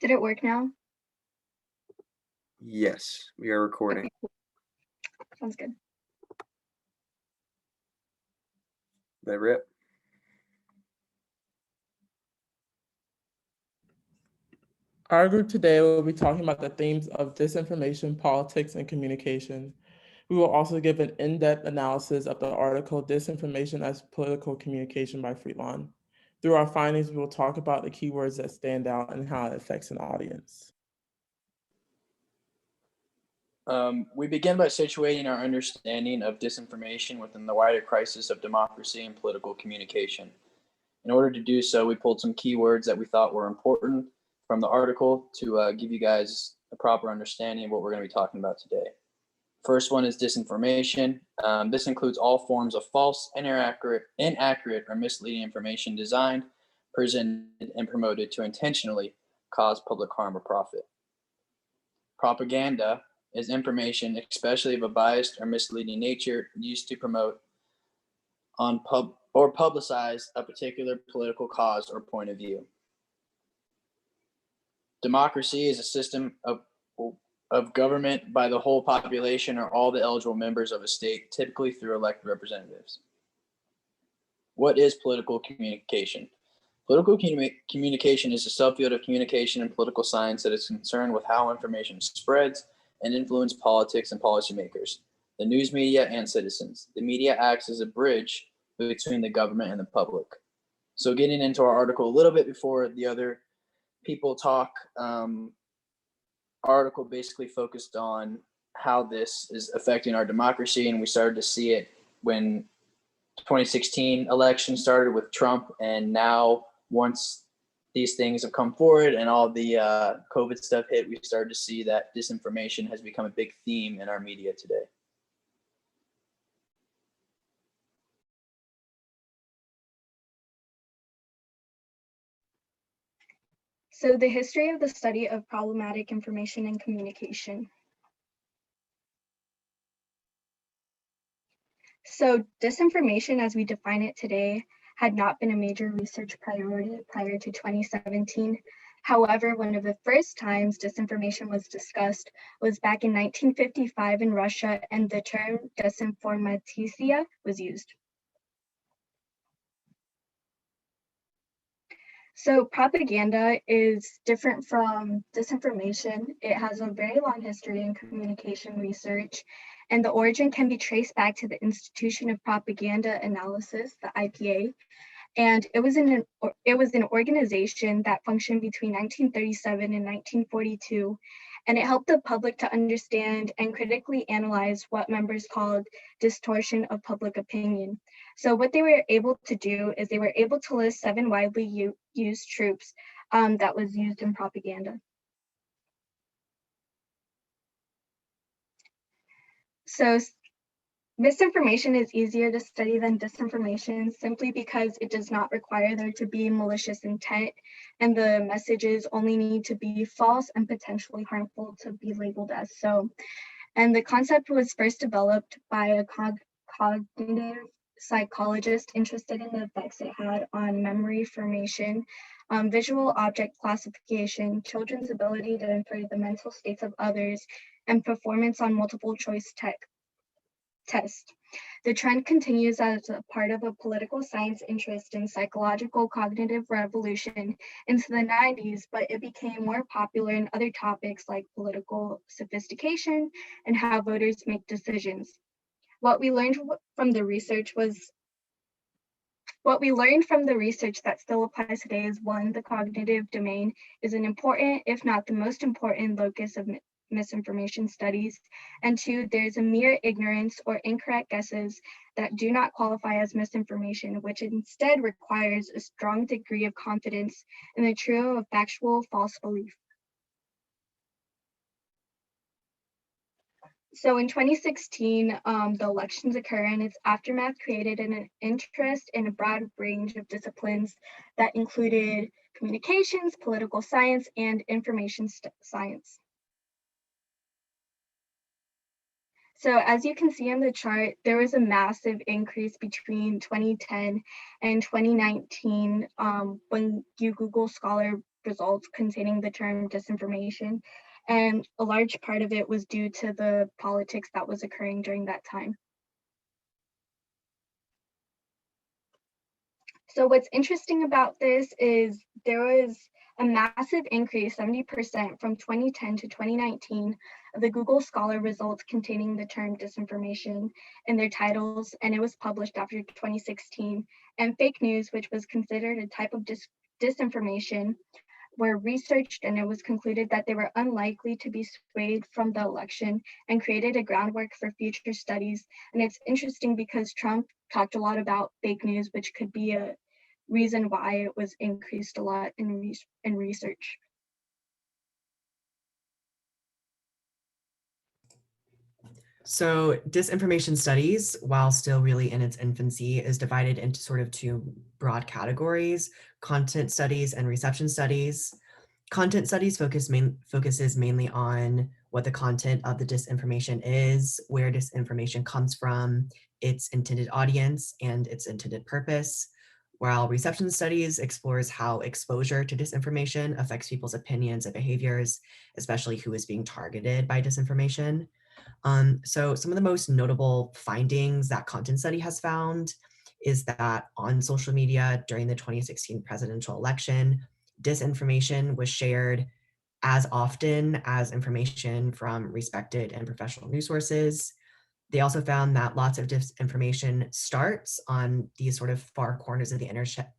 Did it work now? Yes, we are recording. Okay, cool. Sounds good. They rip. Our group today will be talking about the themes of disinformation, politics, and communication. We will also give an in-depth analysis of the article Disinformation as Political Communication by Friedland. Through our findings, we will talk about the keywords that stand out and how it affects an audience. We begin by situating our understanding of disinformation within the wider crisis of democracy and political communication. In order to do so, we pulled some keywords that we thought were important from the article to give you guys a proper understanding of what we're going to be talking about today. First one is disinformation. This includes all forms of false, inaccurate, or misleading information designed, presented, and promoted to intentionally cause public harm or profit. Propaganda is information, especially of a biased or misleading nature, used to promote or publicize a particular political cause or point of view. Democracy is a system of government by the whole population or all the eligible members of a state, typically through elected representatives. What is political communication? Political communication is a subfield of communication and political science that is concerned with how information spreads and influences politics and policymakers, the news media, and citizens. The media acts as a bridge between the government and the public. So getting into our article a little bit before the other people talk, article basically focused on how this is affecting our democracy, and we started to see it when 2016 election started with Trump, and now once these things have come forward and all the COVID stuff hit, we started to see that disinformation has become a big theme in our media today. So the history of the study of problematic information and communication. So disinformation as we define it today had not been a major research priority prior to 2017. However, one of the first times disinformation was discussed was back in 1955 in Russia, and the term Disinformatia was used. So propaganda is different from disinformation. It has a very long history in communication research, and the origin can be traced back to the Institution of Propaganda Analysis, the IPA. And it was an organization that functioned between 1937 and 1942, and it helped the public to understand and critically analyze what members called distortion of public opinion. So what they were able to do is they were able to list 7 widely used tropes that was used in propaganda. So misinformation is easier to study than disinformation simply because it does not require there to be malicious intent, and the messages only need to be false and potentially harmful to be labeled as so. And the concept was first developed by a cognitive psychologist interested in the effects it had on memory formation, visual object classification, children's ability to infer the mental states of others, and performance on multiple choice test. The trend continues as a part of a political science interest in psychological cognitive revolution into the 90s, but it became more popular in other topics like political sophistication and how voters make decisions. What we learned from the research that still applies today is 1, the cognitive domain is an important, if not the most important, locus of misinformation studies, and 2, there's a mere ignorance or incorrect guesses that do not qualify as misinformation, which instead requires a strong degree of confidence in the trio of factual false belief. So in 2016, the elections occur, and its aftermath created an interest in a broad range of disciplines that included communications, political science, and information science. So as you can see in the chart, there was a massive increase between 2010 and 2019 when you Google Scholar results containing the term disinformation. And a large part of it was due to the politics that was occurring during that time. So what's interesting about this is there was a massive increase, 70% from 2010 to 2019, of the Google Scholar results containing the term disinformation in their titles, and it was published after 2016. And fake news, which was considered a type of disinformation, were researched, and it was concluded that they were unlikely to be swayed from the election and created a groundwork for future studies. And it's interesting because Trump talked a lot about fake news, which could be a reason why it was increased a lot in research. So disinformation studies, while still really in its infancy, is divided into sort of two broad categories: content studies and reception studies. Content studies focuses mainly on what the content of the disinformation is, where disinformation comes from, its intended audience, and its intended purpose, while reception studies explores how exposure to disinformation affects people's opinions and behaviors, especially who is being targeted by disinformation. So some of the most notable findings that content study has found is that on social media during the 2016 presidential election, disinformation was shared as often as information from respected and professional news sources. They also found that lots of disinformation starts on these sort of far corners of the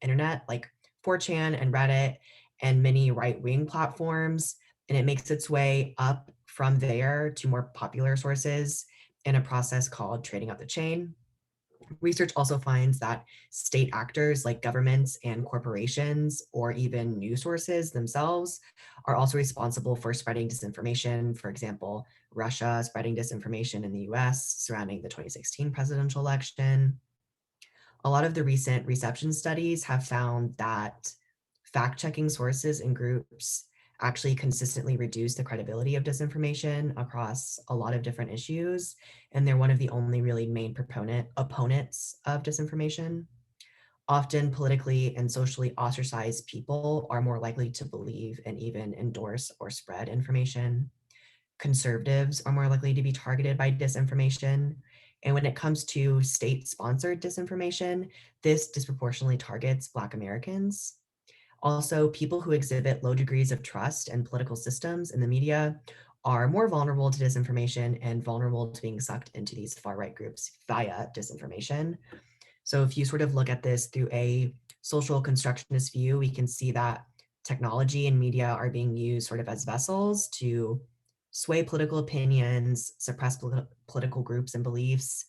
internet, like 4chan and Reddit and many right-wing platforms, and it makes its way up from there to more popular sources in a process called trading up the chain. Research also finds that state actors like governments and corporations, or even news sources themselves, are also responsible for spreading disinformation. For example, Russia spreading disinformation in the US surrounding the 2016 presidential election. A lot of the recent reception studies have found that fact-checking sources and groups actually consistently reduce the credibility of disinformation across a lot of different issues, and they're one of the only really main opponents of disinformation. Often politically and socially ostracized people are more likely to believe and even endorse or spread information. Conservatives are more likely to be targeted by disinformation. And when it comes to state-sponsored disinformation, this disproportionately targets Black Americans. Also, people who exhibit low degrees of trust in political systems and the media are more vulnerable to disinformation and vulnerable to being sucked into these far-right groups via disinformation. So if you sort of look at this through a social constructionist view, we can see that technology and media are being used sort of as vessels to sway political opinions, suppress political groups and beliefs,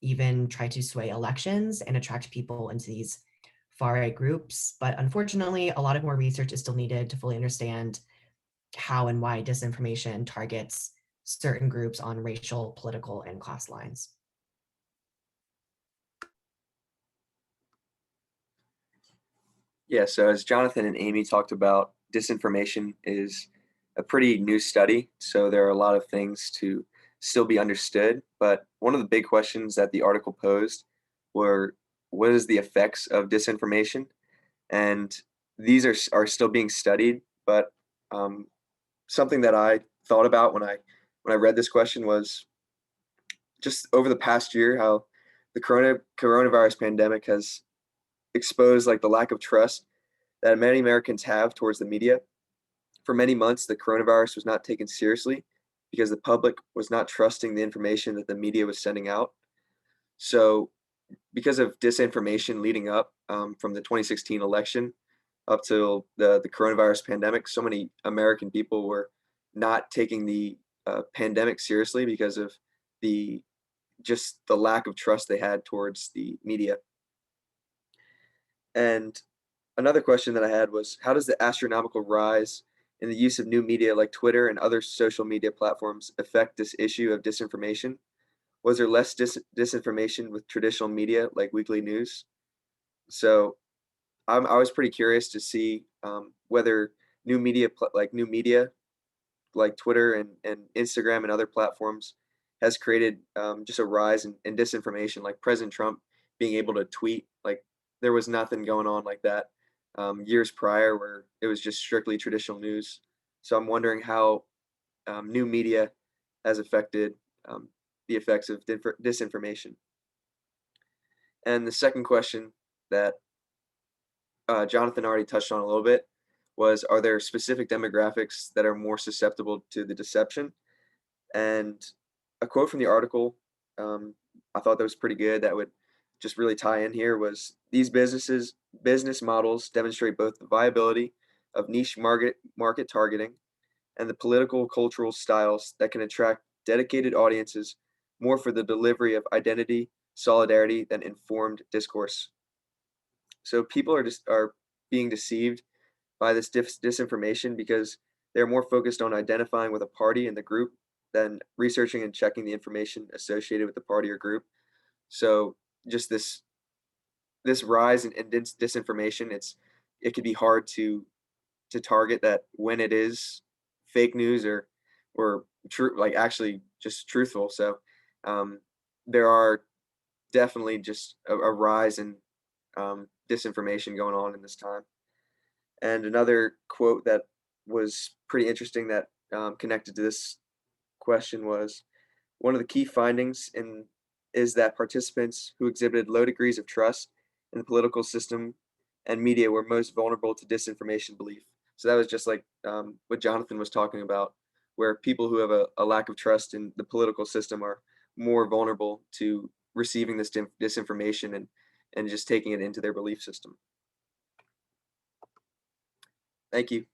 even try to sway elections and attract people into these far-right groups. But unfortunately, a lot of more research is still needed to fully understand how and why disinformation targets certain groups on racial, political, and class lines. Yeah, so as Jonathan and Amy talked about, disinformation is a pretty new study. So there are a lot of things to still be understood. But one of the big questions that the article posed were, what is the effects of disinformation? And these are still being studied. But something that I thought about when I read this question was just over the past year, how the coronavirus pandemic has exposed like the lack of trust that many Americans have towards the media. For many months, the coronavirus was not taken seriously because the public was not trusting the information that the media was sending out. So, because of disinformation leading up from the 2016 election up till the coronavirus pandemic, so many American people were not taking the pandemic seriously because of the just the lack of trust they had towards the media. And another question that I had was, how does the astronomical rise in the use of new media like Twitter and other social media platforms affect this issue of disinformation? Was there less disinformation with traditional media like weekly news? So I was pretty curious to see whether new media like Twitter and Instagram and other platforms has created just a rise in disinformation, like President Trump being able to tweet like there was nothing going on like that years prior where it was just strictly traditional news. So I'm wondering how new media has affected the effects of disinformation. And the second question that Jonathan already touched on a little bit was, are there specific demographics that are more susceptible to the deception? And a quote from the article, I thought that was pretty good, that would just really tie in here, was these business models demonstrate both the viability of niche market targeting and the political cultural styles that can attract dedicated audiences more for the delivery of identity, solidarity than informed discourse. So people are being deceived by this disinformation because they're more focused on identifying with a party and the group than researching and checking the information associated with the party or group. So just this rise in disinformation, it could be hard to target that when it is fake news or true, like actually just truthful. So there are definitely just a rise in disinformation going on in this time. And another quote that was pretty interesting that connected to this question was, one of the key findings is that participants who exhibited low degrees of trust in the political system and media were most vulnerable to disinformation belief. So that was just like what Jonathan was talking about, where people who have a lack of trust in the political system are more vulnerable to receiving this disinformation and just taking it into their belief system. Thank you.